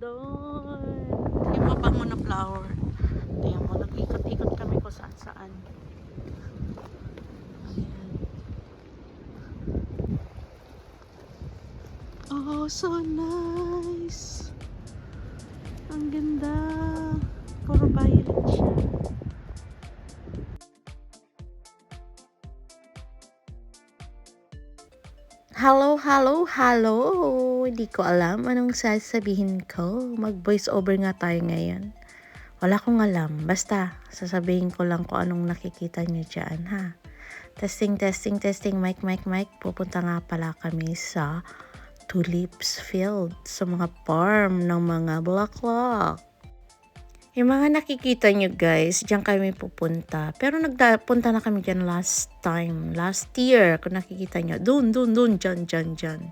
doon. Yung mabango na flower. Tingnan mo, nag-ikot-ikot kami kung saan-saan. Oh, so nice. Ang ganda. Puro violet siya. Hello, hello, hello. Hindi ko alam anong sasabihin ko. Mag-voice over nga tayo ngayon. Wala akong alam. Basta, sasabihin ko lang kung anong nakikita nyo dyan, ha? Testing, testing, testing. Mic, mic, mic. Pupunta nga pala kami sa tulips field. Sa mga farm ng mga bulaklak. Yung mga nakikita nyo guys, dyan kami pupunta. Pero nagpunta na kami dyan last time. Last year, kung nakikita nyo. Dun, dyan.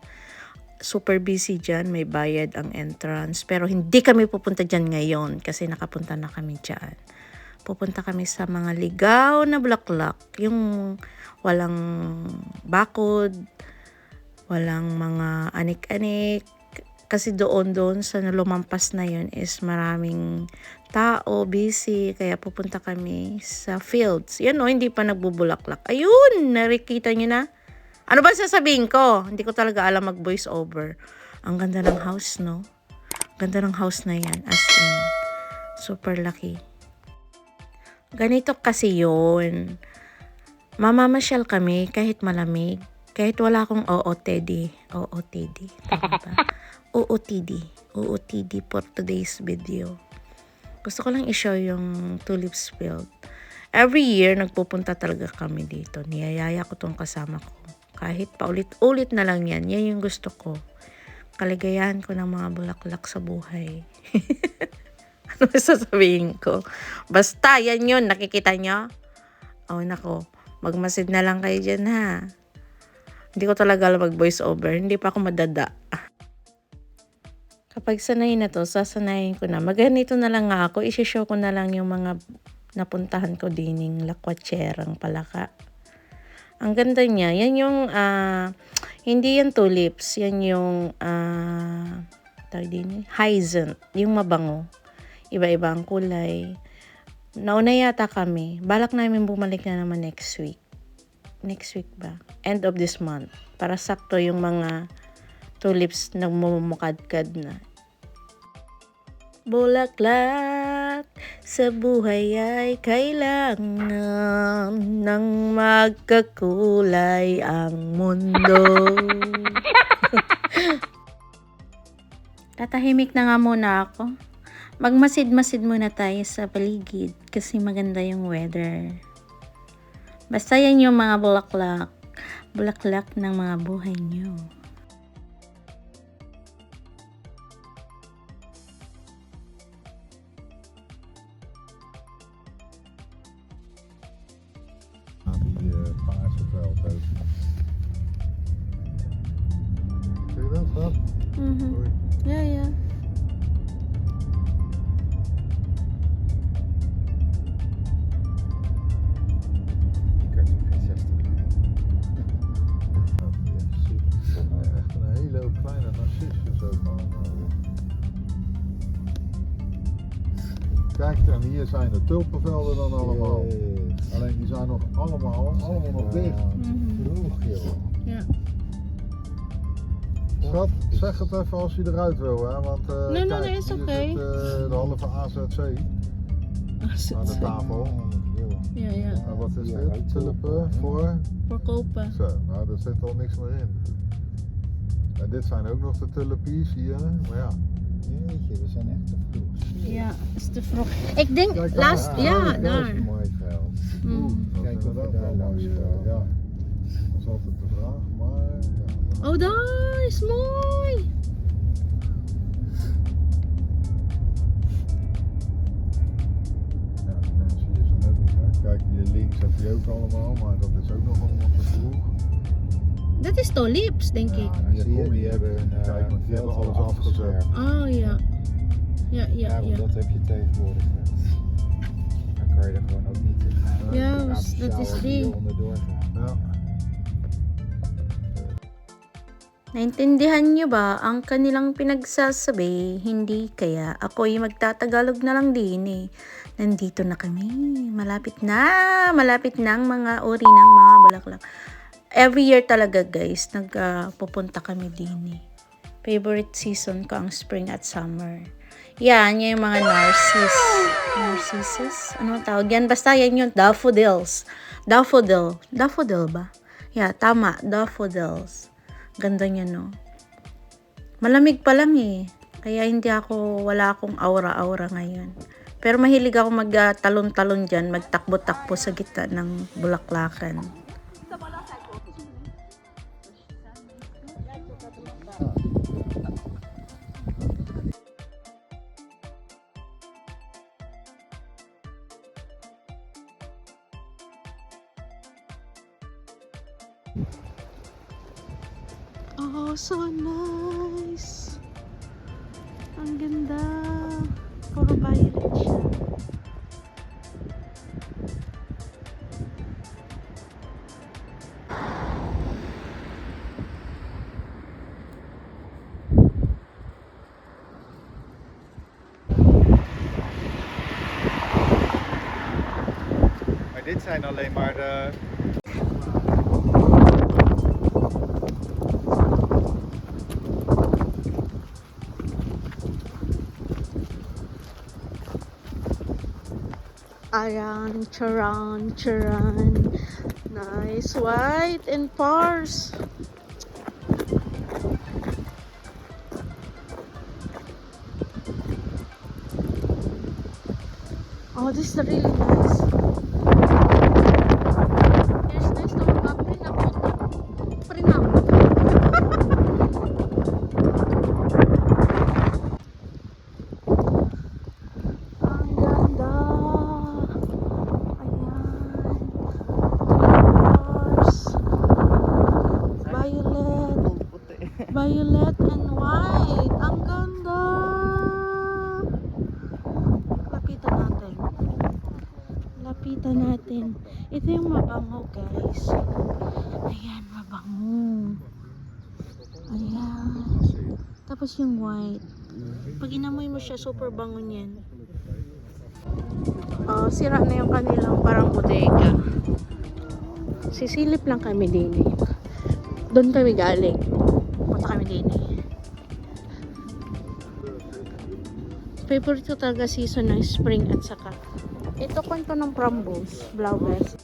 Super busy dyan. May bayad ang entrance. Pero hindi kami pupunta dyan ngayon kasi nakapunta na kami dyan. Pupunta kami sa mga ligaw na bulaklak. Yung walang bakod, walang mga anik-anik. Kasi doon sa lumampas na yun is maraming tao, busy. Kaya pupunta kami sa fields. Yan o, hindi pa nagbubulaklak. Ayun, nakikita nyo na. Ano ba sasabihin ko? Hindi ko talaga alam mag-voice over. Ang ganda ng house, no? Ganda ng house na yan. As in, super laki. Ganito kasi yun. Mamamasyal kami kahit malamig. Kahit wala akong OOTD. OOTD. Tama ba? OOTD for today's video. Gusto ko lang i-show yung tulips field. Every year, nagpupunta talaga kami dito. Niyayaya ko tong kasama ko. Kahit paulit-ulit na lang yan. Yan yung gusto ko. Kaligayahan ko ng mga bulaklak sa buhay. Ano sasabihin ko? Basta, yan yun. Nakikita nyo? Oh, nako. Magmasid na lang kayo dyan, ha? Hindi ko talaga alam mag-voice over. Hindi pa ako madada. Kapag sanay na to, sasanayin ko na. Maganito na lang nga ako. I-show ko na lang yung mga napuntahan ko dining lakwatserang palaka. Ang ganda niya. Yan yung, hindi yan tulips. Yan yung, hyacinth. Yung mabango. Iba-iba ang kulay. Nauna yata kami. Balak namin bumalik na naman next week. Next week ba? End of this month. Para sakto yung mga tulips na mumukadkad na. Bulaklak sa buhay ay kailangan ng magkakulay ang mundo. Tatahimik na nga muna ako. Magmasid-masid muna tayo sa paligid kasi maganda yung weather. Basta yan yung mga bulaklak. Bulaklak ng mga buhay nyo. Die paarse veld heeft. Zie je dat? Dat? Oei. Yeah. Ik had nog geen 60. Echt een hele hoop kleine narcissus ook allemaal. Kijk, en hier zijn de tulpenvelden dan allemaal. Alleen die zijn nog allemaal nog dicht. Vroeg, joh. Ja. Schat, zeg het even als je eruit wil, hè? Want Nee, kijk, is hier oké. zit de halve AZC aan de tafel. Ja. En wat is Ja, dit? uit Tulpen voor? Verkopen. Zo, nou daar zit al niks meer in. En dit zijn ook nog de tulpies hier, maar ja. Jeetje, we zijn echt te vroeg. Ja, is te vroeg. Ik denk Kijk, laatst, daar. ja, Dat is daar. een mooi veld. Dat Kijk is of we inderdaad daar wel langs mooi, gaan. ja. Dat is altijd de vraag, maar ja. Oh, daar is mooi. Ja, die mensen hier zijn ook niet gek. Kijk, hier links heb je ook allemaal, maar dat is ook nog allemaal te vroeg. Dat is tulips, denk ik. Ja, hier Zie je, kom die je, hebben een kijk, want die hebben veld alles al afgezet. afgeschermd. Oh, ja. Ja. Want dat heb je tegenwoordig. Hè. Dan kan je er gewoon ook niet Ja, laten dat is sjouwen die. die onderdoor gaan. Ja. Naintindihan niyo ba ang kanilang pinagsasabi? Hindi kaya ako'y magtatagalog na lang din eh. Nandito na kami. Malapit na. Malapit na ang mga uri ng mga bulaklak. Every year talaga guys, pupunta kami din eh. Favorite season ko ang spring at summer. Yan, yung mga narcissus. Ano ang tawag yan? Basta yan yung daffodils. Daffodil ba? Yeah, tama. Daffodils. Ganda niya, no? Malamig pa lang eh. Kaya wala akong aura-aura ngayon. Pero mahilig ako magtalon-talon dyan, magtakbo-takbo sa gitna ng bulaklakan. Oh, so nice. Ang ganda. Puro violet siya. Maar dit zijn alleen maar de... Ayan, charan. Nice white and pars. Oh, this is really nice. Here's nice to print out. Ang ganda. Violet and white. Ang ganda. Lapitan natin. Ito yung mabango, guys. Ayan, mabango. Ayan. Tapos yung white. Pag inamoy mo siya, super bango niyan. Sira na yung kanilang parang bodega. Sisilip lang kami din eh. Doon kami galing. Punta kami din eh. Favorite ko talaga season ng spring at saka ito kwento ng framboos, flowers.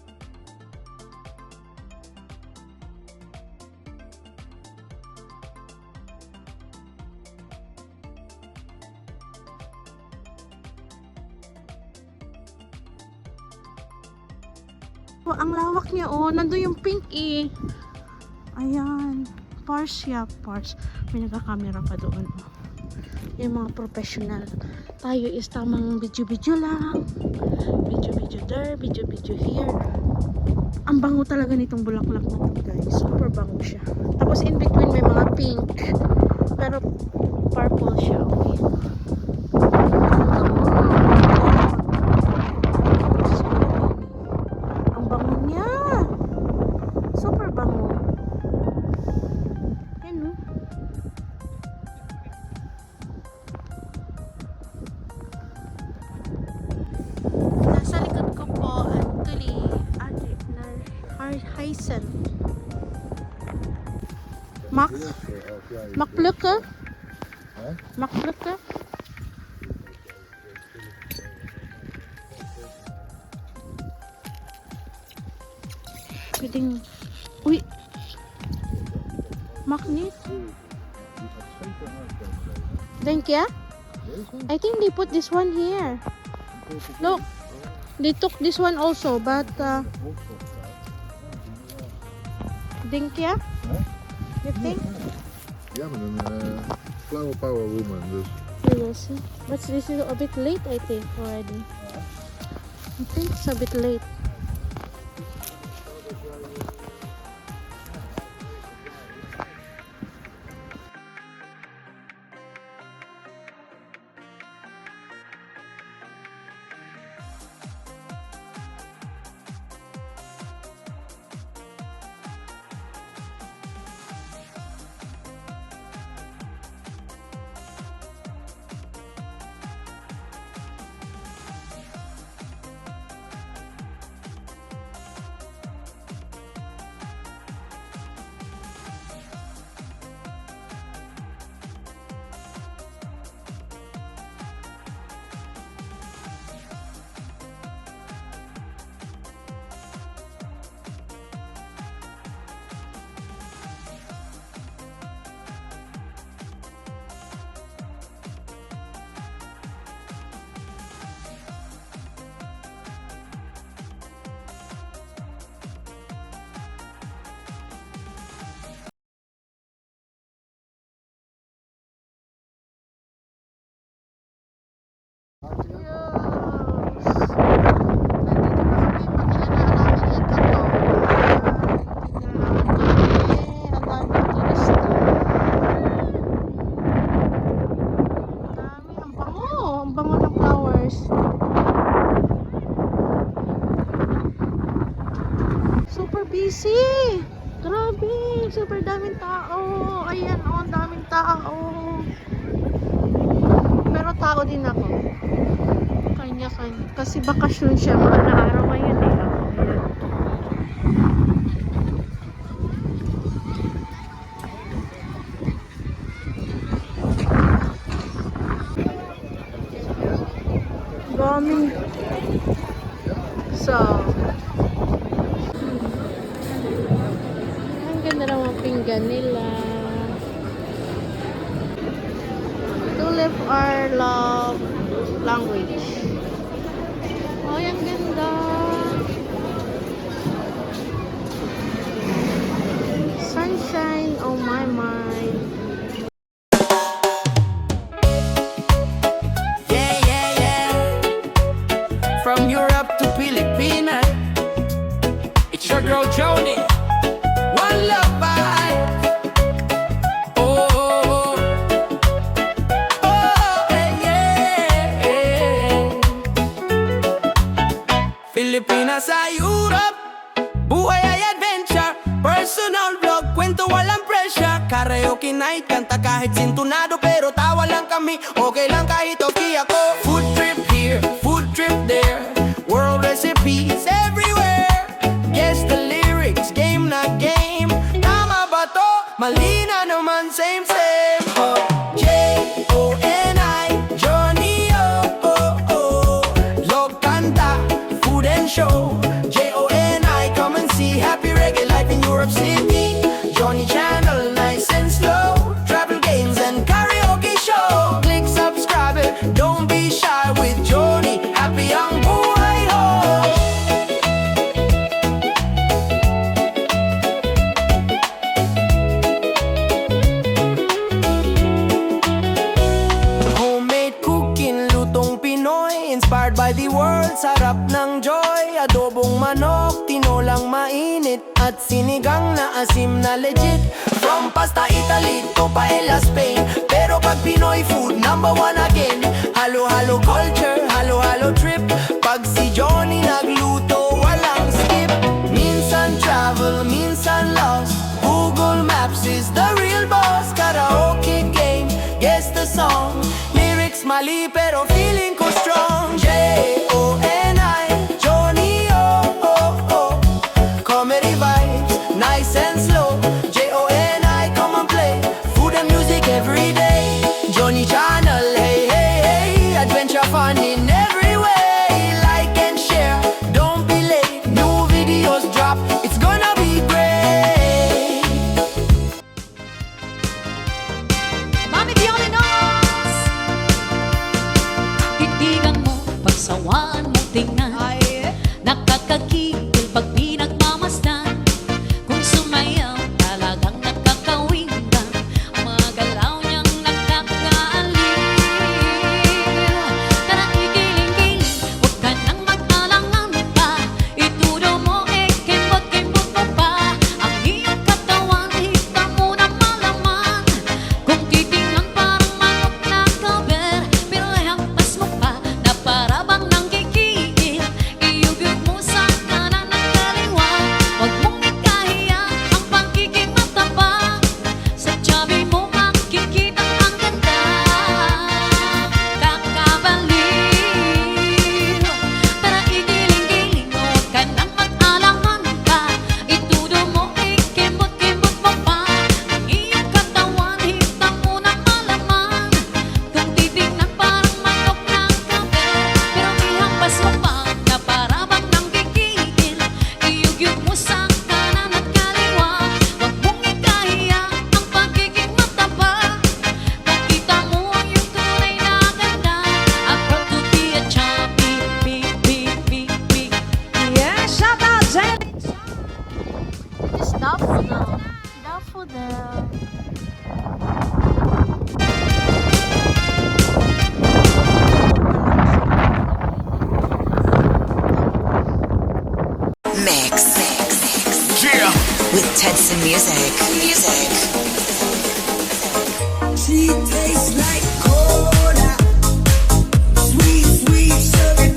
Oh, ang lawak niya oh, nandun yung pink eh. Ayan, pars. May nagka-camera pa doon. Yung mga professional. Tayo is tamang video lang. Video there, video here. Ang bango talaga nitong bulaklak na to, guys. Super bango siya. Tapos in between may mga pink. Pero purple siya. Okay. Ang bango niya. Super bango. Yan no. Nasa likod ko po actually hyacinth. Makplukken? Makplukken? Pwedeng... Uy! Magnet? Denk je? I think they put this one here. Look, they took this one also, but denk je? You think? Ja, met een flower power woman. Dus. We will see. But this is a bit late, I think, already. I think it's a bit late. busy. Grabe, super daming tao. Ayan, oh, ang daming tao. Pero tao din ako. Kanya-kanya. Kasi bakasyon siya, mga na araw ngayon eh. Oh, ayan. Daming. So, ang ganda ng mga pinggan nila. To live our love language. Oh, ang ganda. Sunshine on my mind. Yeah, yeah, yeah. From Europe to Philippines, it's your girl Joni. One love vibe. Oh, oh, oh. Oh, yeah, yeah. Pilipinas sa Europe, buhay ay adventure. Personal vlog, kwento walang pressure. Karaoke night, kanta kahit sintunado. Pero tawa lang kami, okay lang kahit okay ako. Food trip here, food trip there. World recipes everywhere. Guess the lyrics, game na game. Tama ba to? Mali na naman, same same. Oh, J-O-N-I, Johnny, oh, oh, oh. Log kanta, food and show. J-O-N-I, come and see happy reggae life in Europe City. Johnny Channel, nice and slow. Travel games and karaoke show. Click subscribe, don't be shy with Johnny. Happy ang buhay ho. Homemade cooking, lutong Pinoy. Inspired by the world, sarap ng joy. Adobong manok, tinolang mainit. At sinigang na asim na legit. From pasta Italy to paella Spain. Pero pag Pinoy food, number one again. Halo-halo culture, halo-halo trip. Pag si Johnny nagluto, walang skip. Minsan travel, minsan lost. Google Maps is the real boss. Karaoke game, guess the song. Lyrics mali pero feeling ko strong. J-O-N-I, Johnny, oh, oh, oh. Comedy vibes, nice and slow. J-O-N-I, come and play. Food and music every day. Johnny Channel, hey, hey, hey. Adventure fun in every way. Like and share, don't be late. New videos drop, it's gonna be great. Mami Violinos! Titigan mo, pagsawaan mo tingnan. Nakakakigil pag pinagmamasdan. Kung sumayaw, talagang nakakawin ka. Ang mga galaw niyang nakakaaliw. Tara igiling-giling, huwag ka nang mag-alangan pa. Ituro mo, kembot-kembot mo pa. Ang iyong katawan, hita mo na malaman. Kung titingnan parang manok na kaber, pero ihampas mo pa na para bang nanggigigil. Iyugod mo sa kanan at kaliwa. Huwag mong ikahiya ang pagiging matapang. Sa tiyabi mo makikita ang ganda. Kakabaliw. Tara igiling-giling, huwag ka nang mag-alangan pa. Ituro mo, kembot-kembot mo pa. Ang iyong katawan, hita mo na malaman. Kung titingnan parang manok na kaber, pero ihampas mo pa na para bang nanggigigil. Iyugyug mo sa kanan at kaliwa. Huwag mong ikahiya ang pagiging mataba. Makita mo ang iyong tunay na ganda. I'm proud to be a chubby, big, big, big, big. Yeah, shout out, Jen! It's daffodil. Daffodil. Mix. Yeah. With Tedson Music. She tastes like cola, sweet, sweet sugar.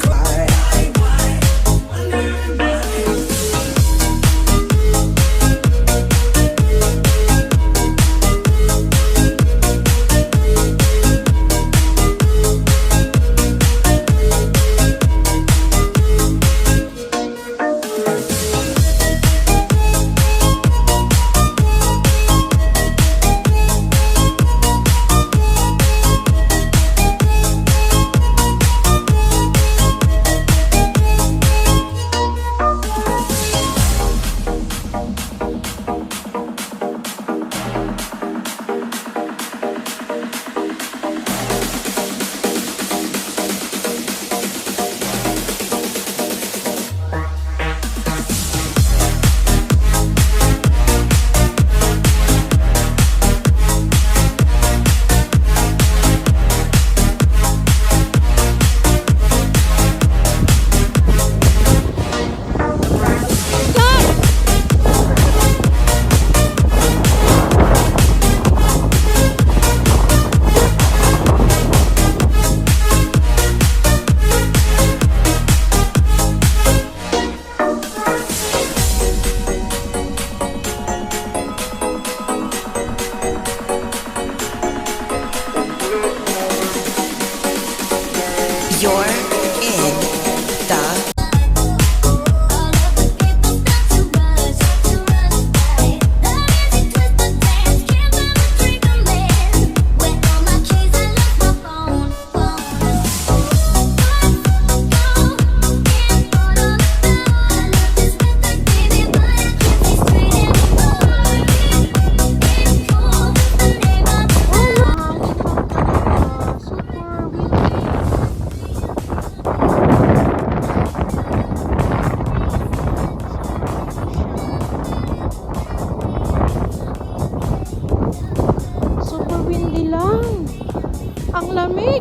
Ang lamig!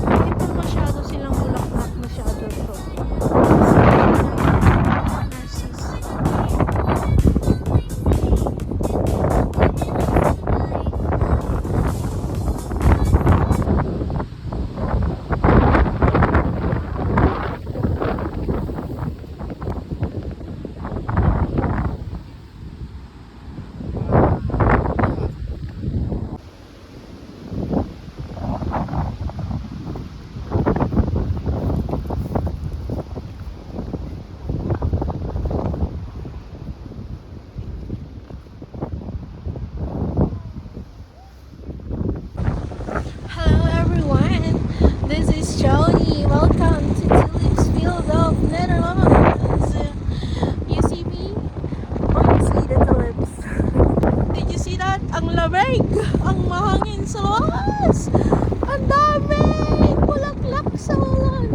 Hindi pa masyado silang bulaklak masyado to. Hello everyone, this is Joni. Welcome to Tulips Field of Netherlands. You see me? Or you see the tulips? Did you see that? Ang lamig! Ang mahangin sa labas! Ang daming bulaklak sa ulan!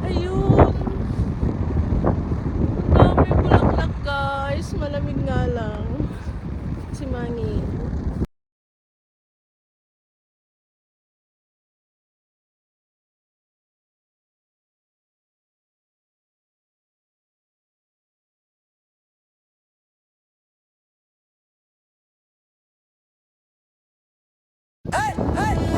Ayun! Ang daming bulaklak guys! Malamig nga lang. Si Mangi. Hey, hey!